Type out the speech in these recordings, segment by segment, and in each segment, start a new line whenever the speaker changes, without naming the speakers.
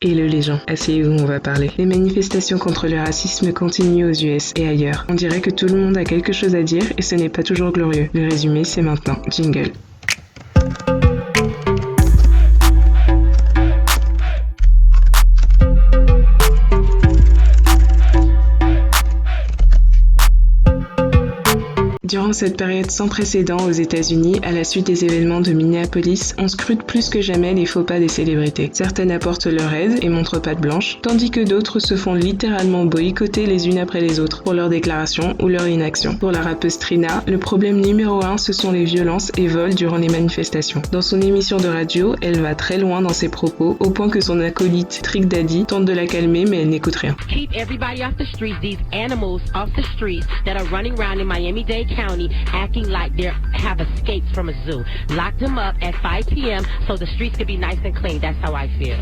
Hello les gens, asseyez-vous, on va parler. Les manifestations contre le racisme continuent aux US et ailleurs. On dirait que tout le monde a quelque chose à dire et ce n'est pas toujours glorieux. Le résumé, c'est maintenant. Jingle. Durant cette période sans précédent aux États-Unis, à la suite des événements de Minneapolis, on scrute plus que jamais les faux pas des célébrités. Certaines apportent leur aide et montrent patte blanche, tandis que d'autres se font littéralement boycotter les unes après les autres pour leurs déclarations ou leur inaction. Pour la rappeuse Trina, le problème numéro 1, ce sont les violences et vols durant les manifestations. Dans son émission de radio, elle va très loin dans ses propos, au point que son acolyte Trick Daddy tente de la calmer, mais elle n'écoute rien.
Keep everybody off the streets, these animals off the streets that are running around in Miami-Dade County acting like they have escaped from a zoo. Lock them up at 5 p.m. so the streets can be nice and clean. That's how I feel.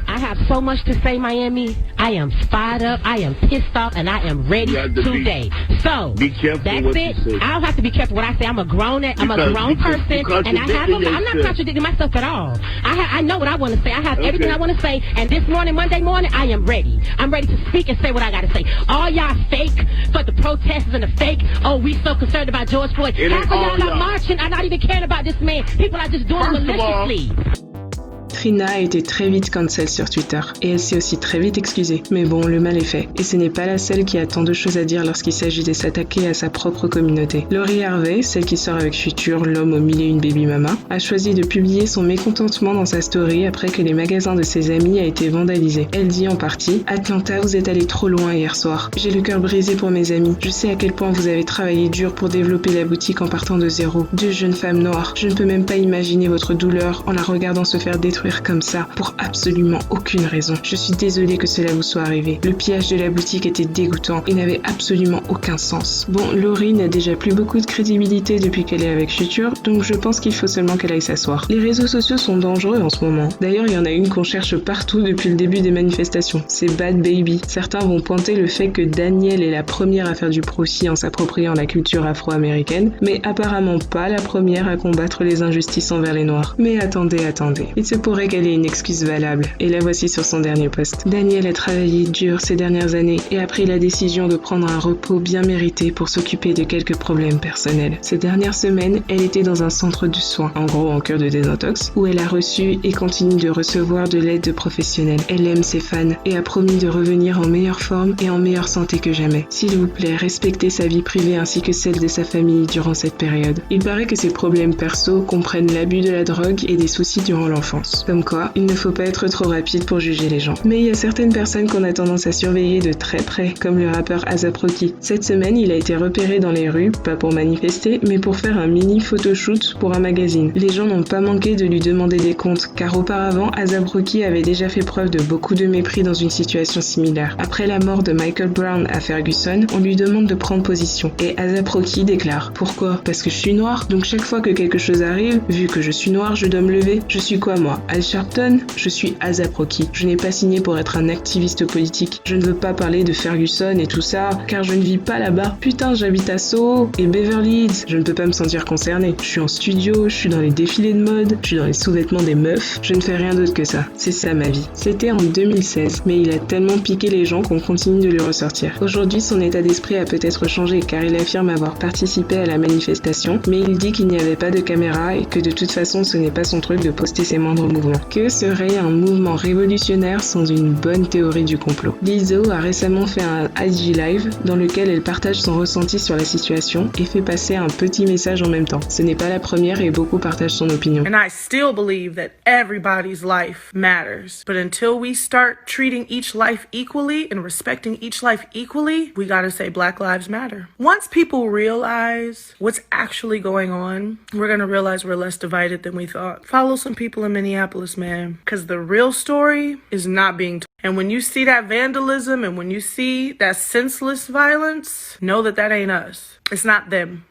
I have so much to say, Miami. I am fired up, I am pissed off, and I am ready today. So, that's it. I don't have to be careful what I say. I'm a grown person, and I have I'm not contradicting myself at all. I know what I want to say. I have everything I want to say, and this morning, Monday morning, I am ready. I'm ready to speak and say what I got to say. All y'all fake for the protesters and the fake, oh, we so concerned about George Floyd. Half of y'all are marching, I'm not even caring about this man. People are just doing it maliciously.
Trina a été très vite cancel sur Twitter, et elle s'est aussi très vite excusée. Mais bon, le mal est fait, et ce n'est pas la seule qui a tant de choses à dire lorsqu'il s'agit de s'attaquer à sa propre communauté. Laurie Harvey, celle qui sort avec Future, l'homme aux 1001 baby mama, a choisi de publier son mécontentement dans sa story après que les magasins de ses amis a été vandalisés. Elle dit en partie « Atlanta, vous êtes allé trop loin hier soir. J'ai le cœur brisé pour mes amis. Je sais à quel point vous avez travaillé dur pour développer la boutique en partant de zéro. Deux jeunes femmes noires. Je ne peux même pas imaginer votre douleur en la regardant se faire détruire comme ça, pour absolument aucune raison. Je suis désolée que cela vous soit arrivé. Le pillage de la boutique était dégoûtant et n'avait absolument aucun sens. Bon, Laurie n'a déjà plus beaucoup de crédibilité depuis qu'elle est avec Future, donc je pense qu'il faut seulement qu'elle aille s'asseoir. Les réseaux sociaux sont dangereux en ce moment. D'ailleurs, il y en a une qu'on cherche partout depuis le début des manifestations. C'est Bad Baby. Certains vont pointer le fait que Danielle est la première à faire du profit en s'appropriant la culture afro-américaine, mais apparemment pas la première à combattre les injustices envers les Noirs. Mais attendez. Il se pourrait qu'elle ait une excuse valable, et la voici sur son dernier post. Danielle a travaillé dur ces dernières années et a pris la décision de prendre un repos bien mérité pour s'occuper de quelques problèmes personnels. Ces dernières semaines, elle était dans un centre de soins, en gros en cure de désintox, où elle a reçu et continue de recevoir de l'aide de professionnels. Elle aime ses fans et a promis de revenir en meilleure forme et en meilleure santé que jamais. S'il vous plaît, respectez sa vie privée ainsi que celle de sa famille durant cette période. Il paraît que ses problèmes perso comprennent l'abus de la drogue et des soucis durant l'enfance. Comme quoi, il ne faut pas être trop rapide pour juger les gens. Mais il y a certaines personnes qu'on a tendance à surveiller de très près, comme le rappeur A$AP Rocky. Cette semaine, il a été repéré dans les rues, pas pour manifester, mais pour faire un mini photoshoot pour un magazine. Les gens n'ont pas manqué de lui demander des comptes, car auparavant, A$AP Rocky avait déjà fait preuve de beaucoup de mépris dans une situation similaire. Après la mort de Michael Brown à Ferguson, on lui demande de prendre position. Et A$AP Rocky déclare « Pourquoi ? Parce que je suis noir, donc chaque fois que quelque chose arrive, vu que je suis noir, je dois me lever. Je suis quoi moi ? Al Sharpton ? Je suis A$AP Rocky. Je n'ai pas signé pour être un activiste politique. Je ne veux pas parler de Ferguson et tout ça, car je ne vis pas là-bas. Putain, j'habite à Soho et Beverly Hills. Je ne peux pas me sentir concerné. Je suis en studio, je suis dans les défilés de mode, je suis dans les sous-vêtements des meufs. Je ne fais rien d'autre que ça. C'est ça ma vie. C'était en 2016, mais il a tellement piqué les gens qu'on continue de le ressortir. Aujourd'hui, son état d'esprit a peut-être changé, car il affirme avoir participé à la manifestation, mais il dit qu'il n'y avait pas de caméra et que de toute façon, ce n'est pas son truc de poster ses moindres mouvements. Que serait un mouvement révolutionnaire sans une bonne théorie du complot? Lizzo a récemment fait un IG Live dans lequel elle partage son ressenti sur la situation et fait passer un petit message en même temps. Ce n'est pas la première et beaucoup partagent son opinion.
And I still believe that everybody's life matters. But until we start treating each life equally and respecting each life equally, we gotta say Black Lives Matter. Once people realize what's actually going on, we're gonna realize we're less divided than we thought. Follow some people in Minneapolis, man. Because the real story is not being told. And when you see that vandalism and when you see that senseless violence, know that that ain't us. It's not them.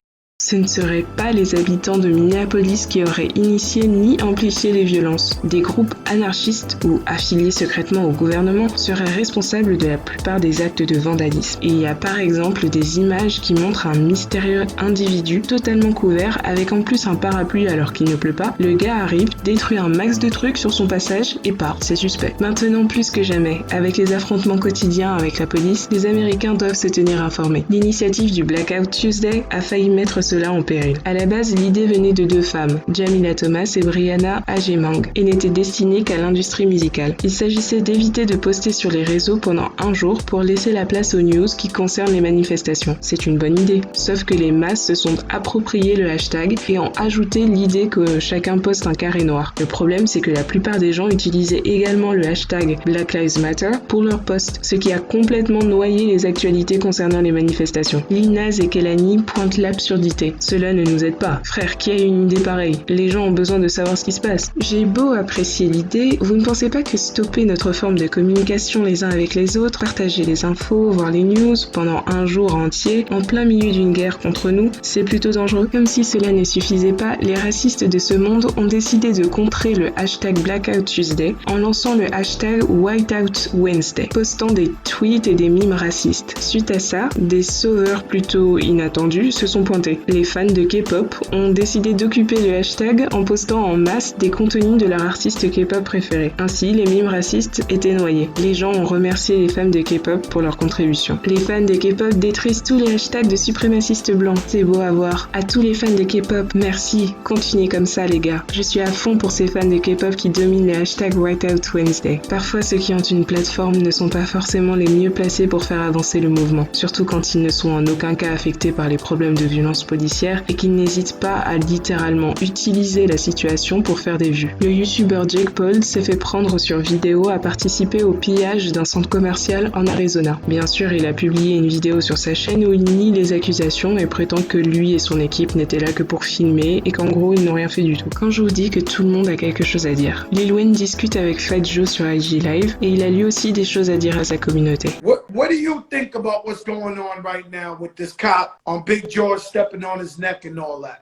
Ce ne seraient pas les habitants de Minneapolis qui auraient initié ni amplifié les violences. Des groupes anarchistes ou affiliés secrètement au gouvernement seraient responsables de la plupart des actes de vandalisme. Et il y a par exemple des images qui montrent un mystérieux individu totalement couvert avec en plus un parapluie alors qu'il ne pleut pas. Le gars arrive, détruit un max de trucs sur son passage et part. C'est suspect. Maintenant plus que jamais, avec les affrontements quotidiens avec la police, les Américains doivent se tenir informés. L'initiative du Blackout Tuesday a failli mettre cela en péril. À la base, l'idée venait de deux femmes, Jamila Thomas et Brianna Agemang, et n'était destinée qu'à l'industrie musicale. Il s'agissait d'éviter de poster sur les réseaux pendant un jour pour laisser la place aux news qui concernent les manifestations. C'est une bonne idée, sauf que les masses se sont approprié le hashtag et ont ajouté l'idée que chacun poste un carré noir. Le problème, c'est que la plupart des gens utilisaient également le hashtag Black Lives Matter pour leurs posts, ce qui a complètement noyé les actualités concernant les manifestations. Lil Nas et Kehlani pointent l'absurdité. Cela ne nous aide pas. Frère, qui a une idée pareille? Les gens ont besoin de savoir ce qui se passe. J'ai beau apprécier l'idée, vous ne pensez pas que stopper notre forme de communication les uns avec les autres, partager les infos, voir les news pendant un jour entier, en plein milieu d'une guerre contre nous, c'est plutôt dangereux? Comme si cela ne suffisait pas, les racistes de ce monde ont décidé de contrer le hashtag Blackout Tuesday en lançant le hashtag Whiteout Wednesday, postant des tweets et des mimes racistes. Suite à ça, des sauveurs plutôt inattendus se sont pointés. Les fans de K-pop ont décidé d'occuper le hashtag en postant en masse des contenus de leur artiste K-pop préféré. Ainsi, les mimes racistes étaient noyés. Les gens ont remercié les fans de K-pop pour leur contribution. Les fans de K-pop détruisent tous les hashtags de suprémacistes blancs. C'est beau à voir. À tous les fans de K-pop, merci. Continuez comme ça, les gars. Je suis à fond pour ces fans de K-pop qui dominent les hashtags Whiteout Wednesday. Parfois, ceux qui ont une plateforme ne sont pas forcément les mieux placés pour faire avancer le mouvement, surtout quand ils ne sont en aucun cas affectés par les problèmes de violence policière et qu'ils n'hésitent pas à littéralement utiliser la situation pour faire des vues. Le youtubeur Jake Paul s'est fait prendre sur vidéo à participer au pillage d'un centre commercial en Arizona. Bien sûr, il a publié une vidéo sur sa chaîne où il nie les accusations et prétend que lui et son équipe n'étaient là que pour filmer et qu'en gros ils n'ont rien fait du tout. Quand je vous dis que tout le monde a quelque chose à dire, Lil Wayne discute avec Fat Joe sur IG Live et il a lui aussi des choses à dire à sa communauté.
What do you think about what's going on right now with this cop on Big George stepping on his neck and all that?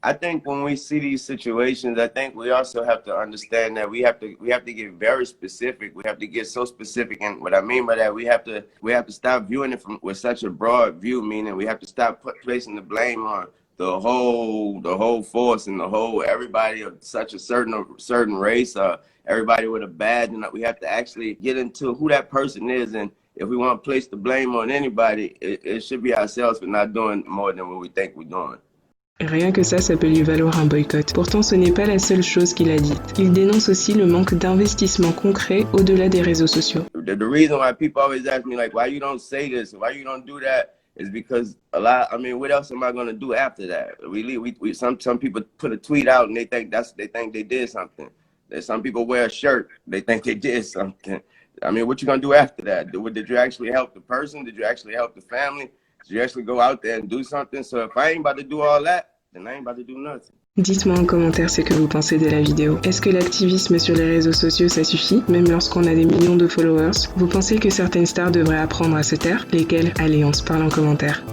I think when we see these situations, I think we also have to understand that we have to get very specific. We have to get so specific, and what I mean by that, we have to stop viewing it with such a broad view. Meaning, we have to stop placing the blame on the whole force and everybody of such a certain race, everybody with a badge, and we have to actually get into who that person is. And if we want to place the blame on anybody, it should be ourselves for not doing more than what we think we're doing.
Rien que ça peut lui valoir un boycott. Pourtant, ce n'est pas la seule chose qu'il a dite. Il dénonce aussi le manque d'investissement concret au-delà des réseaux sociaux.
The reason why people always ask me like, why you don't say this, why you don't do that, is because what else am I going to do after that? Some people put a tweet out and they think they did something. Some people wear a shirt, they think they did something. What you going to do after that? Did you actually help the person? Did you actually help the family? Did you actually go out there and do something? So if I ain't about to do all that, then I ain't about to do nothing.
Dites-moi en commentaire ce que vous pensez de la vidéo. Est-ce que l'activisme sur les réseaux sociaux ça suffit, même lorsqu'on a des millions de followers? Vous pensez que certaines stars devraient apprendre à se taire? Lesquelles? Allez, on se parle en commentaire.